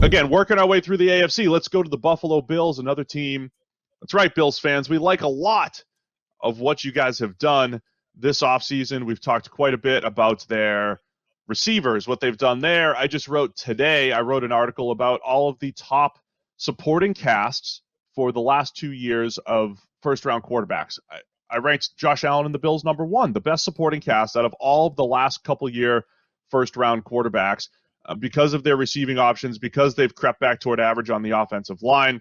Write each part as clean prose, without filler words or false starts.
again, working our way through the AFC, let's go to the Buffalo Bills, another team. That's right, Bills fans. We like a lot of what you guys have done this offseason. We've talked quite a bit about their receivers, what they've done there. I wrote an article about all of the top supporting casts for the last 2 years of first-round quarterbacks. I ranked Josh Allen and the Bills number one, the best supporting cast out of all of the last couple-year first-round quarterbacks because of their receiving options, because they've crept back toward average on the offensive line.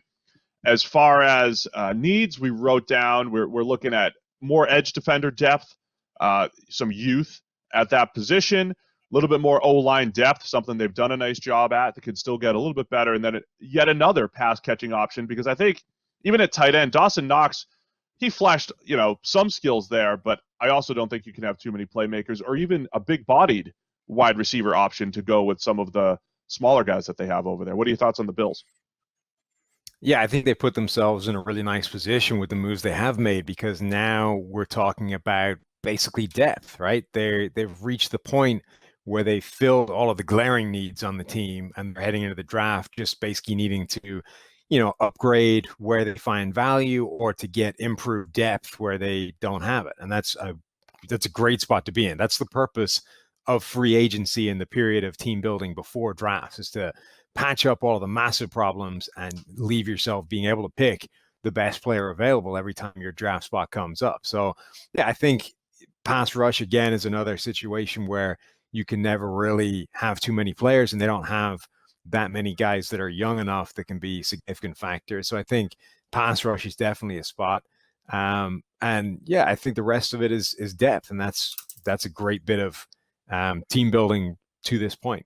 As far as needs, we wrote down we're looking at more edge defender depth, some youth at that position, a little bit more O-line depth, something they've done a nice job at that could still get a little bit better, and then yet another pass-catching option, because I think even at tight end, Dawson Knox, he flashed some skills there, but I also don't think you can have too many playmakers or even a big-bodied wide receiver option to go with some of the smaller guys that they have over there. What are your thoughts on the Bills? Yeah, I think they put themselves in a really nice position with the moves they have made, because now we're talking about basically depth, right? They've reached the point where they filled all of the glaring needs on the team, and they're heading into the draft just basically needing to, upgrade where they find value or to get improved depth where they don't have it. And that's a great spot to be in. That's the purpose of free agency in the period of team building before drafts, is to patch up all of the massive problems and leave yourself being able to pick the best player available every time your draft spot comes up. So yeah, I think pass rush again is another situation where you can never really have too many players, and they don't have that many guys that are young enough that can be significant factors. So I think pass rush is definitely a spot. And yeah, I think the rest of it is depth, and that's a great bit of team building to this point.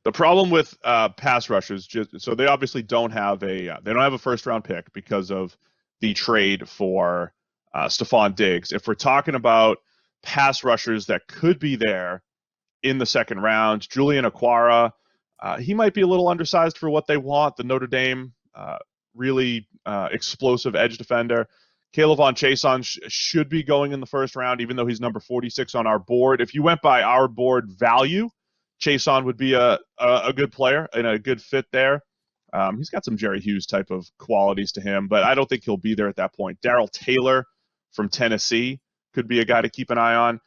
The problem with pass rushers, so they obviously don't have a first round pick because of the trade for Stephon Diggs. If we're talking about pass rushers that could be there in the second round, Julian Okwara, he might be a little undersized for what they want. The Notre Dame really explosive edge defender. Kayvon Chason should be going in the first round, even though he's number 46 on our board. If you went by our board value, Chason would be a good player and a good fit there. He's got some Jerry Hughes type of qualities to him, but I don't think he'll be there at that point. Darrell Taylor from Tennessee could be a guy to keep an eye on.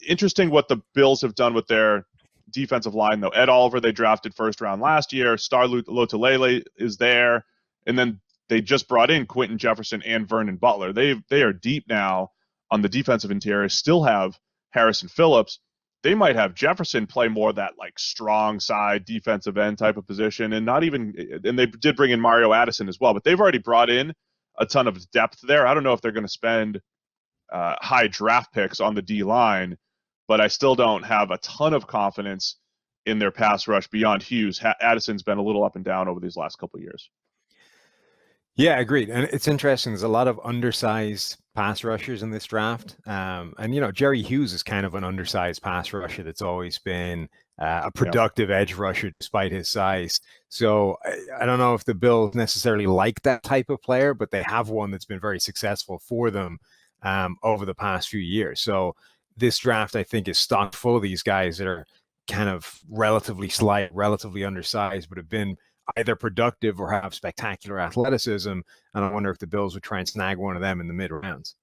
Interesting what the Bills have done with their defensive line, though. Ed Oliver, they drafted first round last year. Star Lotulelei is there. And then they just brought in Quentin Jefferson and Vernon Butler. They are deep now on the defensive interior, still have Harrison Phillips. They might have Jefferson play more that like strong side defensive end type of position, and they did bring in Mario Addison as well, but they've already brought in a ton of depth there. I don't know if they're going to spend high draft picks on the D line, but I still don't have a ton of confidence in their pass rush beyond Hughes. Addison's been a little up and down over these last couple of years. Yeah, agreed. And it's interesting. There's a lot of undersized pass rushers in this draft. And Jerry Hughes is kind of an undersized pass rusher that's always been a productive edge rusher despite his size. So I don't know if the Bills necessarily like that type of player, but they have one that's been very successful for them over the past few years. So this draft, I think, is stocked full of these guys that are kind of relatively slight, relatively undersized, but have been either productive or have spectacular athleticism. And I wonder if the Bills would try and snag one of them in the mid rounds.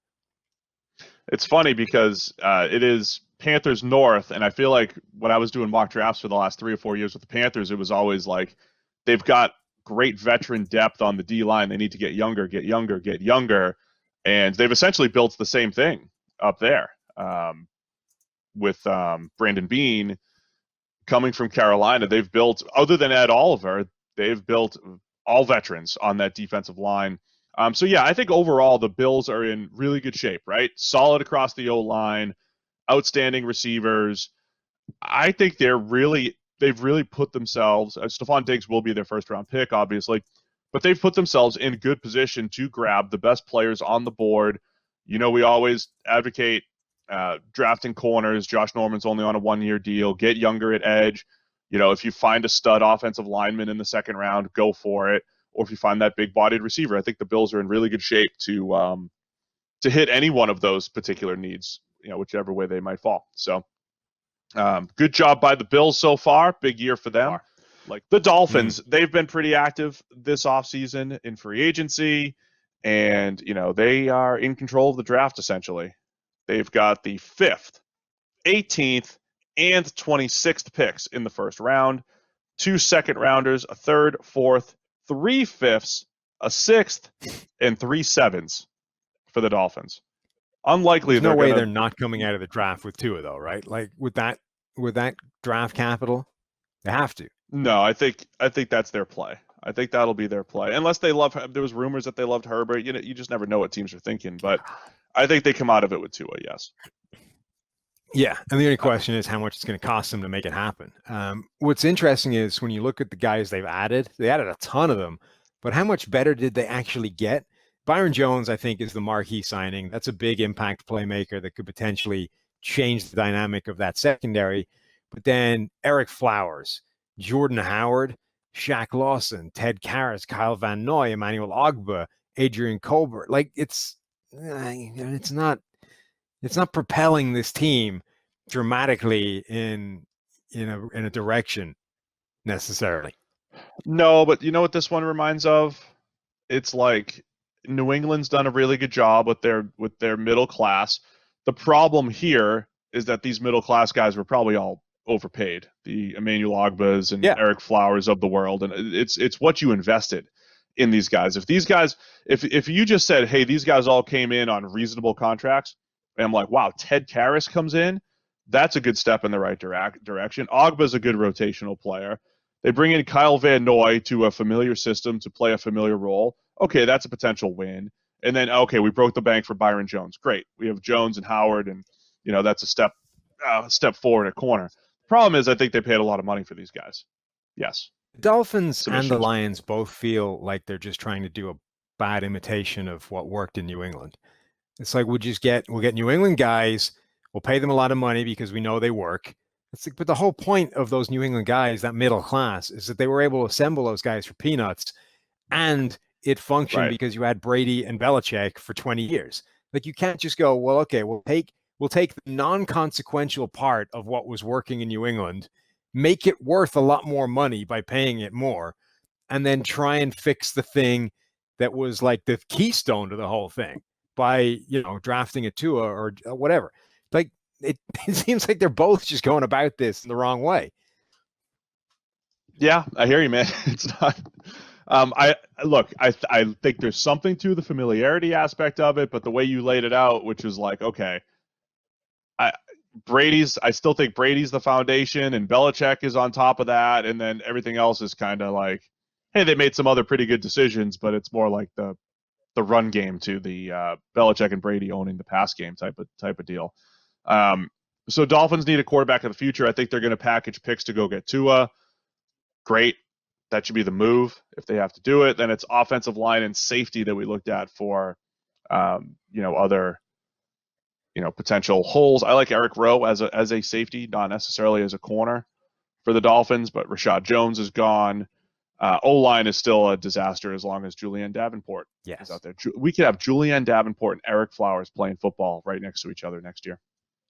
It's funny because it is Panthers North, and I feel like when I was doing mock drafts for the last 3 or 4 years with the Panthers, it was always like they've got great veteran depth on the D line. They need to get younger, and they've essentially built the same thing up there with Brandon Beane coming from Carolina. They've built, other than Ed Oliver, they've built all veterans on that defensive line. So yeah, I think overall the Bills are in really good shape, right? Solid across the O-line, outstanding receivers. I think they've really put themselves, Stephon Diggs will be their first round pick, obviously, but they've put themselves in good position to grab the best players on the board. We always advocate drafting corners. Josh Norman's only on a 1-year deal. Get younger at edge. If you find a stud offensive lineman in the second round, go for it. Or if you find that big-bodied receiver, I think the Bills are in really good shape to hit any one of those particular needs, whichever way they might fall. So, good job by the Bills so far. Big year for them. Like the Dolphins, they've been pretty active this offseason in free agency, and they are in control of the draft essentially. They've got the 5th, 18th, and 26th picks in the first round, 2 second rounders, a third, fourth, 3 fifths, a 6th, and 3 sevens for the Dolphins. Unlikely There's no way they're not coming out of the draft with Tua, though, right? Like with that draft capital, they have to. No, I think that's their play. I think that'll be their play. Unless they love, there was rumors that they loved Herbert. You just never know what teams are thinking. But I think they come out of it with Tua. Yes. Yeah, and the only question is how much it's going to cost them to make it happen. What's interesting is when you look at the guys they added a ton of them, but how much better did they actually get? Byron Jones, I think, is the marquee signing. That's a big impact playmaker that could potentially change the dynamic of that secondary. But then Eric Flowers, Jordan Howard, Shaq Lawson, Ted Karras, Kyle Van Noy, Emmanuel Ogbah, Adrian Colbert. Like it's not propelling this team dramatically in a direction necessarily. No, but you know what this one reminds of? It's like New England's done a really good job with their middle class. The problem here is that these middle class guys were probably all overpaid. The Emmanuel Ogbahs and Eric Flowers of the world, and it's what you invested in these guys. If you just said, hey, these guys all came in on reasonable contracts, and I'm like, wow, Ted Karras comes in, that's a good step in the right direction. Ogbah's a good rotational player. They bring in Kyle Van Noy to a familiar system to play a familiar role. Okay, that's a potential win. And then, okay, we broke the bank for Byron Jones. Great. We have Jones and Howard, and that's a step forward at corner. The problem is I think they paid a lot of money for these guys. Yes. The Dolphins and the Lions both feel like they're just trying to do a bad imitation of what worked in New England. It's like we'll get New England guys, we'll pay them a lot of money because we know they work. But the whole point of those New England guys, that middle class, is that they were able to assemble those guys for peanuts, and it functioned because you had Brady and Belichick for 20 years. Like you can't just go, well, okay, we'll take the non-consequential part of what was working in New England, make it worth a lot more money by paying it more, and then try and fix the thing that was like the keystone to the whole thing by drafting a Tua or whatever. Like it seems like they're both just going about this in the wrong way. Yeah, I hear you, man. It's not. I think there's something to the familiarity aspect of it, but the way you laid it out, which is like, okay, I still think Brady's the foundation, and Belichick is on top of that, and then everything else is kind of like, hey, they made some other pretty good decisions, but it's more like the run game to the Belichick and Brady owning the pass game type of deal. So Dolphins need a quarterback of the future. I think they're going to package picks to go get Tua. Great. That should be the move if they have to do it. Then it's offensive line and safety that we looked at for, other, potential holes. I like Eric Rowe as a safety, not necessarily as a corner for the Dolphins, but Rashad Jones is gone. O-line is still a disaster as long as Julian Davenport is out there. We could have Julian Davenport and Eric Flowers playing football right next to each other next year.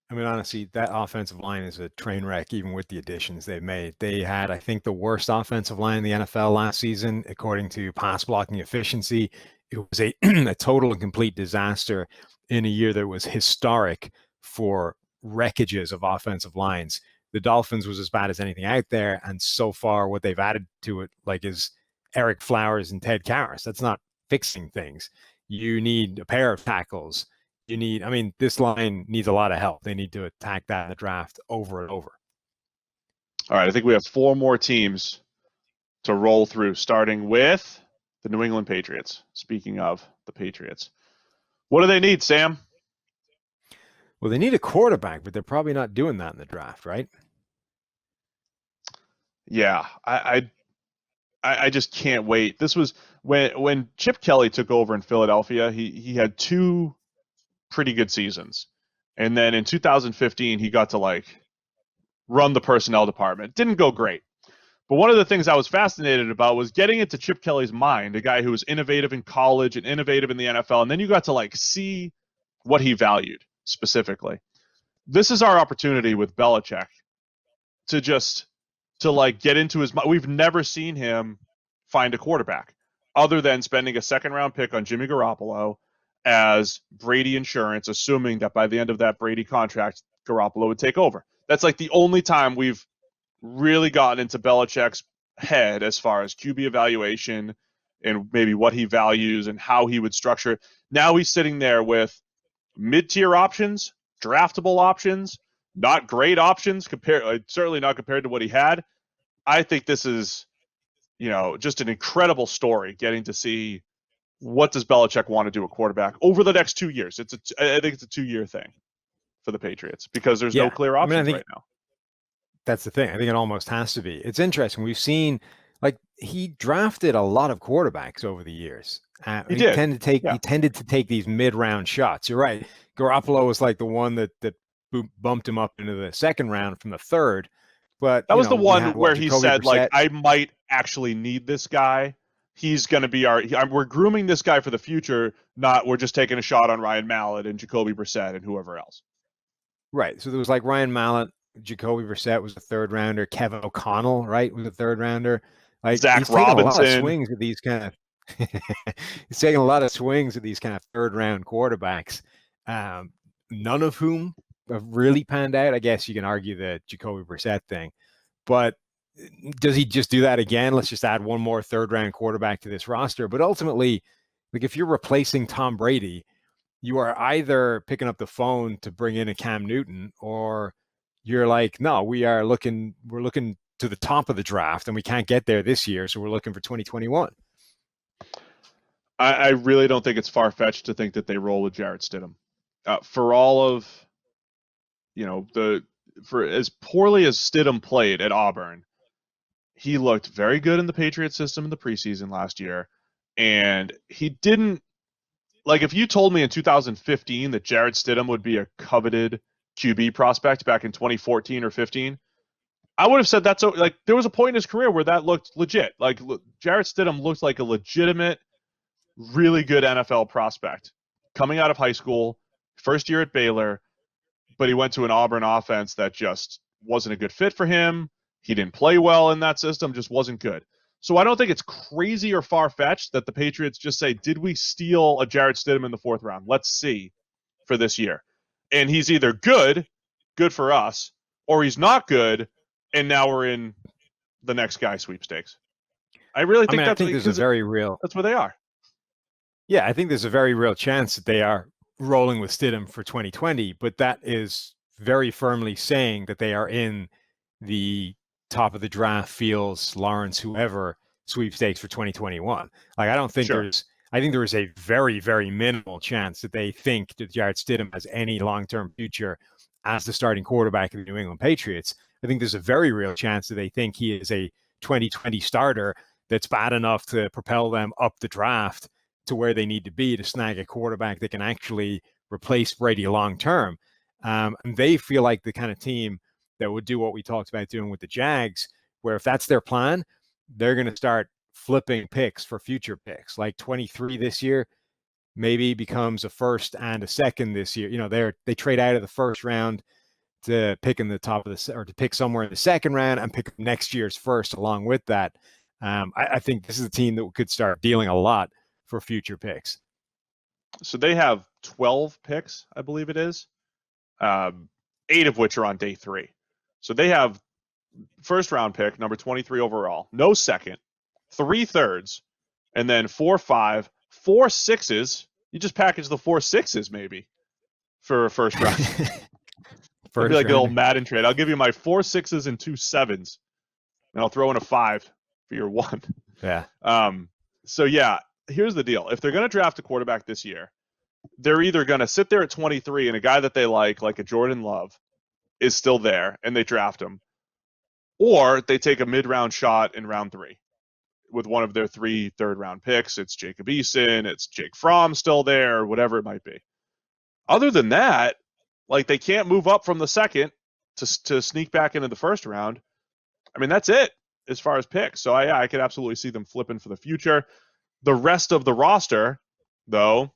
I mean, honestly, that offensive line is a train wreck, even with the additions they've made. They had, I think, the worst offensive line in the NFL last season, according to pass blocking efficiency. It was a total and complete disaster in a year that was historic for wreckages of offensive lines. The Dolphins was as bad as anything out there, and so far what they've added to it is Eric Flowers and Ted Karras. That's not fixing things. You need a pair of tackles. This line needs a lot of help. They need to attack that in the draft over and over. All right, I think we have 4 more teams to roll through, starting with the New England Patriots. Speaking of the Patriots, what do they need, Sam? Well, they need a quarterback, but they're probably not doing that in the draft, right? Yeah, I just can't wait. This was when Chip Kelly took over in Philadelphia. He had 2 pretty good seasons, and then in 2015 he got to run the personnel department. Didn't go great, but one of the things I was fascinated about was getting into Chip Kelly's mind, a guy who was innovative in college and innovative in the NFL, and then you got to see what he valued specifically. This is our opportunity with Belichick to just to like get into his mind. We've never seen him find a quarterback other than spending a second round pick on Jimmy Garoppolo as Brady insurance, assuming that by the end of that Brady contract, Garoppolo would take over. That's like the only time we've really gotten into Belichick's head as far as QB evaluation and maybe what he values and how he would structure it. Now he's sitting there with mid-tier options, draftable options, not great options, certainly not compared to what he had. I think this is, just an incredible story getting to see what does Belichick want to do at quarterback over the next 2 years. I think it's a 2-year thing for the Patriots because there's no clear options right now. That's the thing. I think it almost has to be. It's interesting. We've seen, like, he drafted a lot of quarterbacks over the years. He tended to take these mid-round shots. You're right. Garoppolo was like the one that bumped him up into the second round from the third. But that was the one where he said, Brissett, like, I might actually need this guy. He's going to be we're grooming this guy for the future, not we're just taking a shot on Ryan Mallett and Jacoby Brissett and whoever else. Right. So there was like Ryan Mallett, Jacoby Brissett was a third rounder, Kevin O'Connell, right, was a third rounder. Like Zach Robinson. A lot of swings at these kind of he's taking a lot of swings at these kind of third round quarterbacks. None of whom have really panned out. I guess you can argue the Jacoby Brissett thing, but does he just do that again? Let's just add one more third round quarterback to this roster. But ultimately, like if you're replacing Tom Brady, you are either picking up the phone to bring in a Cam Newton, or you're like, no, we're looking to the top of the draft and we can't get there this year. So we're looking for 2021. I really don't think it's far-fetched to think that they roll with Jarrett Stidham. For all of, for as poorly as Stidham played at Auburn, he looked very good in the Patriots system in the preseason last year. And he didn't, like, if you told me in 2015 that Jarrett Stidham would be a coveted QB prospect back in 2014 or 15, I would have said that's like there was a point in his career where that looked legit. Like Jarrett Stidham looked like a legitimate, really good NFL prospect coming out of high school, first year at Baylor, but he went to an Auburn offense that just wasn't a good fit for him. He didn't play well in that system, just wasn't good. So I don't think it's crazy or far-fetched that the Patriots just say, did we steal a Jarrett Stidham in the fourth round? Let's see for this year. And he's either good for us, or he's not good, and now we're in the next guy sweepstakes. I really think I think there's a very real... That's where they are. Yeah, I think there's a very real chance that they are rolling with Stidham for 2020, but that is very firmly saying that they are in the top of the draft, Fields, Lawrence, whoever, sweepstakes for 2021. Like, I don't think I think there is a very, very minimal chance that they think that Jarrett Stidham has any long-term future as the starting quarterback of the New England Patriots. I think there's a very real chance that they think he is a 2020 starter that's bad enough to propel them up the draft to where they need to be to snag a quarterback that can actually replace Brady long-term. And they feel like the kind of team that would do what we talked about doing with the Jags, where if that's their plan, they're going to start flipping picks for future picks. Like 23 this year maybe becomes a first and a second this year. They trade out of the first round to pick in the top of or to pick somewhere in the second round and pick next year's first along with that. I think this is a team that could start dealing a lot for future picks. So they have 12 picks, I believe it is, 8 of which are on day 3. So they have first round pick, number 23 overall, no second, 3 thirds, and then 4 5, 4 6s. You just package the 4 6s maybe for a first round. It'd be like an old Madden trade. I'll give you my 4 6s and 2 7s, and I'll throw in a 5 for your 1. Yeah. So yeah, here's the deal. If they're going to draft a quarterback this year, they're either going to sit there at 23 and a guy that they like a Jordan Love, is still there and they draft him, or they take a mid-round shot in round 3 with one of their 3 third-round picks. It's Jacob Eason, it's Jake Fromm still there, whatever it might be. Other than that, like, they can't move up from the second to sneak back into the first round. I mean, that's it as far as picks. So I could absolutely see them flipping for the future. The rest of the roster, though,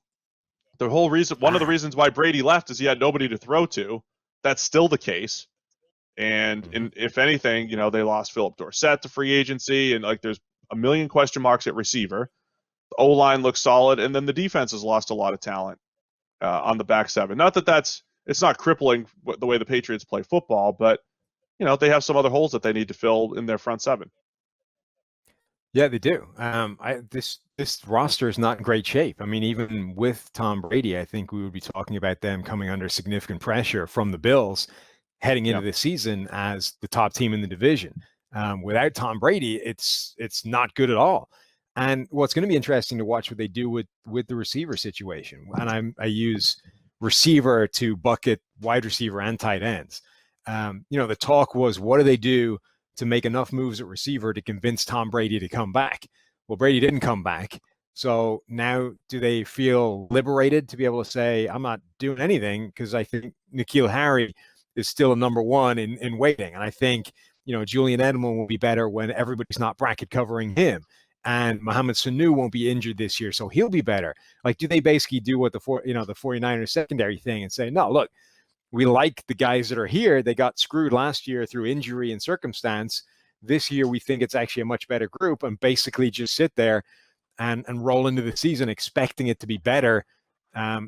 one of the reasons why Brady left is he had nobody to throw to. That's still the case. And if anything, they lost Philip Dorsett to free agency, and like there's a million question marks at receiver. The O-line looks solid, and then the defense has lost a lot of talent on the back seven. Not that it's not crippling the way the Patriots play football, but they have some other holes that they need to fill in their front seven. Yeah, they do. This roster is not in great shape. I mean, even with Tom Brady, I think we would be talking about them coming under significant pressure from the Bills heading into the season as the top team in the division. Without Tom Brady, it's not good at all. And what's going to be interesting to watch what they do with the receiver situation. And I use receiver to bucket wide receiver and tight ends. The talk was, what do they do to make enough moves at receiver to convince Tom Brady to come back? Well, Brady didn't come back. So now do they feel liberated to be able to say, I'm not doing anything because I think N'Keal Harry is still a number one in waiting. And I think, Julian Edelman will be better when everybody's not bracket covering him. And Mohamed Sanu won't be injured this year, so he'll be better. Like, do they basically do what the 49ers secondary thing and say, no, look, we like the guys that are here. They got screwed last year through injury and circumstance. This year, we think it's actually a much better group, and basically just sit there and roll into the season expecting it to be better.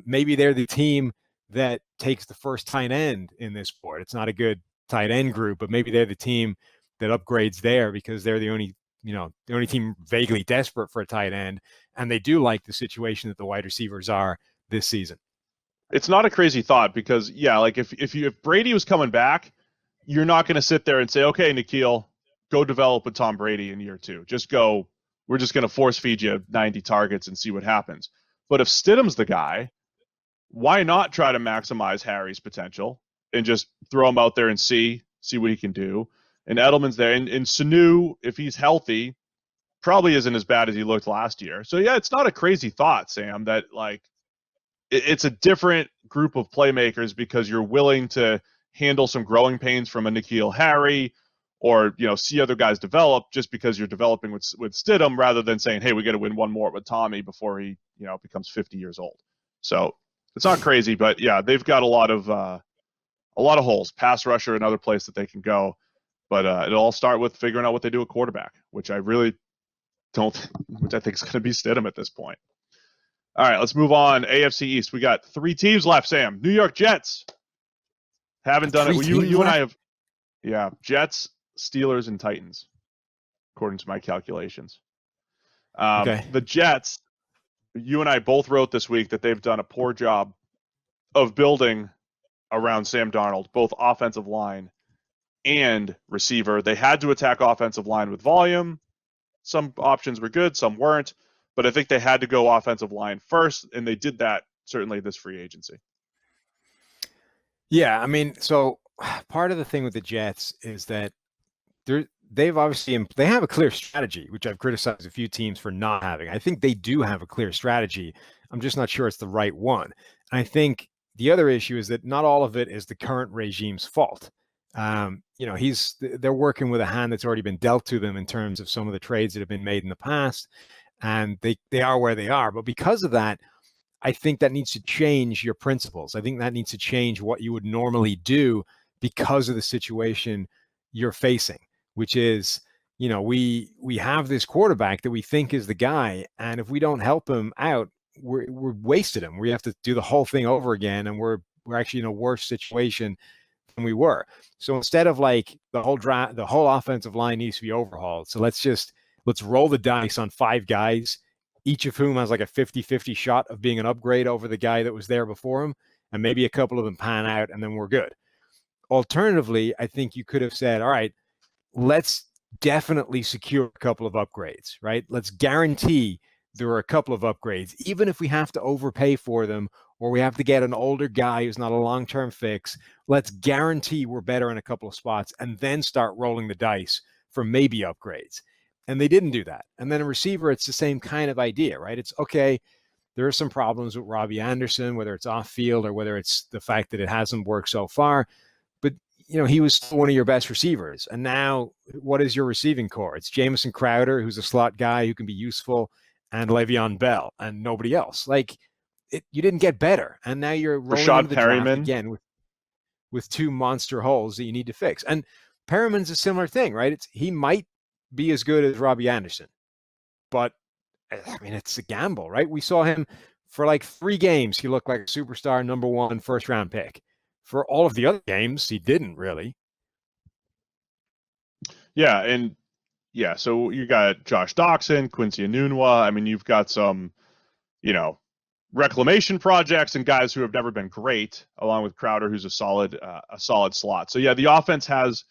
Maybe they're the team that takes the first tight end in this sport. It's not a good tight end group, but maybe they're the team that upgrades there because they're the only team vaguely desperate for a tight end, and they do like the situation that the wide receivers are this season. It's not a crazy thought because, like if Brady was coming back, you're not going to sit there and say, okay, N'Keal, go develop with Tom Brady in year 2. Just go. We're just going to force feed you 90 targets and see what happens. But if Stidham's the guy, why not try to maximize Harry's potential and just throw him out there and see what he can do? And Edelman's there. And Sanu, if he's healthy, probably isn't as bad as he looked last year. So, yeah, it's not a crazy thought, Sam, that like it's a different group of playmakers because you're willing to handle some growing pains from a N'Keal Harry or, see other guys develop just because you're developing with Stidham rather than saying, hey, we got to win one more with Tommy before he, becomes 50 years old. So it's not crazy, but yeah, they've got a lot of holes, pass rusher, another place that they can go. But it'll all start with figuring out what they do at quarterback, which I really which I think is going to be Stidham at this point. All right, let's move on. AFC East. We got 3 teams left, Sam. New York Jets. Haven't done it. You and I have. Yeah, Jets, Steelers, and Titans, according to my calculations. Okay. The Jets, you and I both wrote this week that they've done a poor job of building around Sam Darnold, both offensive line and receiver. They had to attack offensive line with volume. Some options were good, some weren't. But I think they had to go offensive line first, and they did that certainly this free agency. Yeah, I mean, so part of the thing with the Jets is that they have a clear strategy, which I've criticized a few teams for not having. I think they do have a clear strategy. I'm just not sure it's the right one. And I think the other issue is that not all of it is the current regime's fault. They're working with a hand that's already been dealt to them in terms of some of the trades that have been made in the past, and they are where they are. But because of that, I think that needs to change your principles. I think that needs to change what you would normally do because of the situation you're facing, which is, we have this quarterback that we think is the guy, and if we don't help him out, we're wasted him. We have to do the whole thing over again, and we're actually in a worse situation than we were. So instead of like the whole offensive line needs to be overhauled. So let's roll the dice on 5 guys, each of whom has like a 50-50 shot of being an upgrade over the guy that was there before him, and maybe a couple of them pan out, and then we're good. Alternatively, I think you could have said, all right, let's definitely secure a couple of upgrades, right? Let's guarantee there are a couple of upgrades, even if we have to overpay for them or we have to get an older guy who's not a long-term fix. Let's guarantee we're better in a couple of spots and then start rolling the dice for maybe upgrades. And they didn't do that. And then a receiver, it's the same kind of idea, right? It's okay. There are some problems with Robbie Anderson, whether it's off field or whether it's the fact that it hasn't worked so far. But, he was still one of your best receivers. And now what is your receiving core? It's Jamison Crowder, who's a slot guy who can be useful, and Le'Veon Bell, and nobody else. Like, you didn't get better. And now you're rolling into the draft again. with two monster holes that you need to fix. And Perriman's a similar thing, right? He might be as good as Robbie Anderson, but I mean, it's a gamble, right? We saw him for like 3 games. He looked like a superstar, number 1 first round pick. For all of the other games, he didn't really. Yeah, and yeah, so you got Josh Doxson, Quincy Enunwa. I mean, you've got some, reclamation projects and guys who have never been great, along with Crowder, who's a solid slot. So yeah, the offense has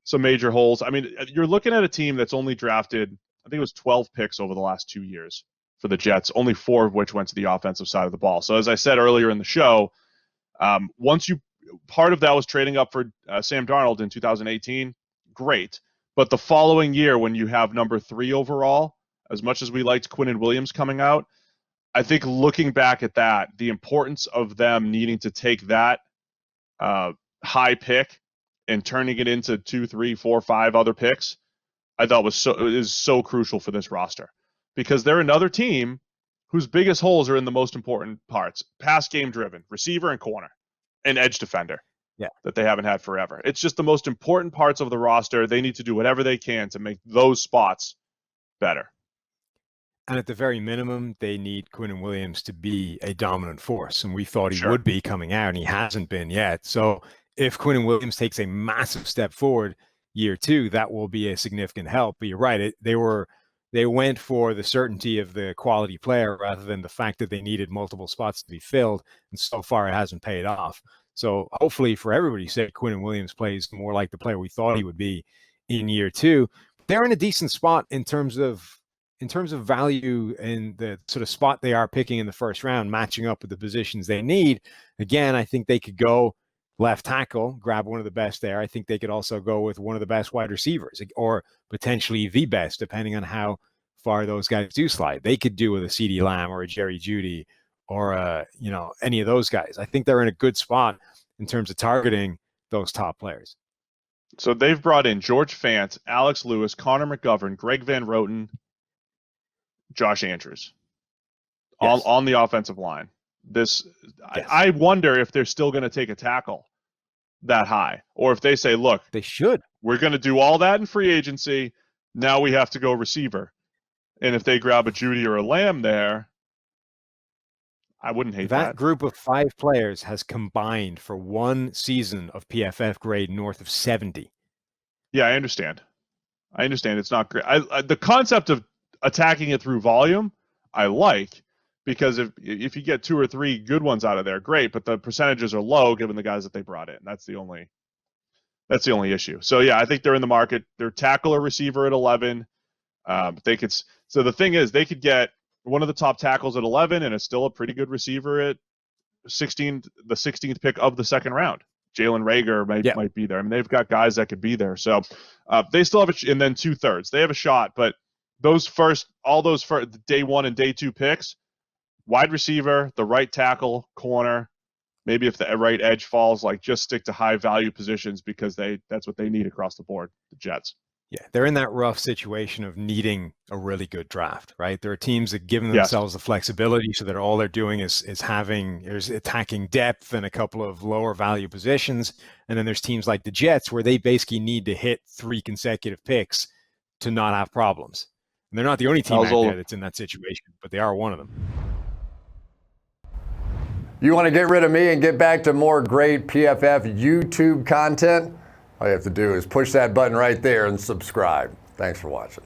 some major holes. I mean, you're looking at a team that's only drafted, I think it was 12 picks over the last 2 years for the Jets, only 4 of which went to the offensive side of the ball. So as I said earlier in the show, part of that was trading up for Sam Darnold in 2018. Great. But the following year, when you have number 3 overall, as much as we liked Quinnen Williams coming out, I think looking back at that, the importance of them needing to take that high pick and turning it into 2, 3, 4, 5 other picks, I thought is so crucial for this roster, because they're another team whose biggest holes are in the most important parts: pass game driven, receiver and corner, and edge defender. Yeah, that they haven't had forever. It's just the most important parts of the roster. They need to do whatever they can to make those spots better. And at the very minimum, they need Quinnen Williams to be a dominant force. And we thought he would be coming out, and he hasn't been yet. So if Quinnen Williams takes a massive step forward year 2, that will be a significant help. But you're right. They went for the certainty of the quality player rather than the fact that they needed multiple spots to be filled. And so far, it hasn't paid off. So hopefully for everybody's sake, Quinnen Williams plays more like the player we thought he would be in year 2. They're in a decent spot in terms of value and the sort of spot they are picking in the first round, matching up with the positions they need. Again, I think they could go left tackle, grab one of the best there. I think they could also go with one of the best wide receivers, or potentially the best, depending on how far those guys do slide. They could do with a CeeDee Lamb or a Jerry Jeudy or any of those guys. I think they're in a good spot in terms of targeting those top players. So they've brought in George Fant, Alex Lewis, Connor McGovern, Greg Van Roten, Josh Andrews, all on the offensive line. I wonder if they're still going to take a tackle that high, or if they say, look, they should. We're going to do all that in free agency. Now we have to go receiver. And if they grab a Jeudy or a Lamb there, I wouldn't hate that. That group of 5 players has combined for 1 season of PFF grade north of 70. Yeah, I understand. It's not great. The concept of attacking it through volume, I like, because if you get 2 or 3 good ones out of there, great. But the percentages are low given the guys that they brought in. That's the only issue. So yeah, I think they're in the market. They're tackle or receiver at 11. So the thing is, they could get one of the top tackles at 11 and it's still a pretty good receiver at 16, the 16th pick of the second round. Jalen Reagor might be there. I mean, they've got guys that could be there. So they still have and then 2/3. They have a shot, but all those day 1 and day 2 picks, wide receiver, the right tackle, corner, maybe if the right edge falls, like just stick to high value positions because that's what they need across the board, the Jets. Yeah, they're in that rough situation of needing a really good draft, right? There are teams that give themselves the flexibility so that all they're doing is attacking depth and a couple of lower value positions. And then there's teams like the Jets where they basically need to hit 3 consecutive picks to not have problems. And they're not the only team out there that's in that situation, but they are one of them. You want to get rid of me and get back to more great PFF YouTube content? All you have to do is push that button right there and subscribe. Thanks for watching.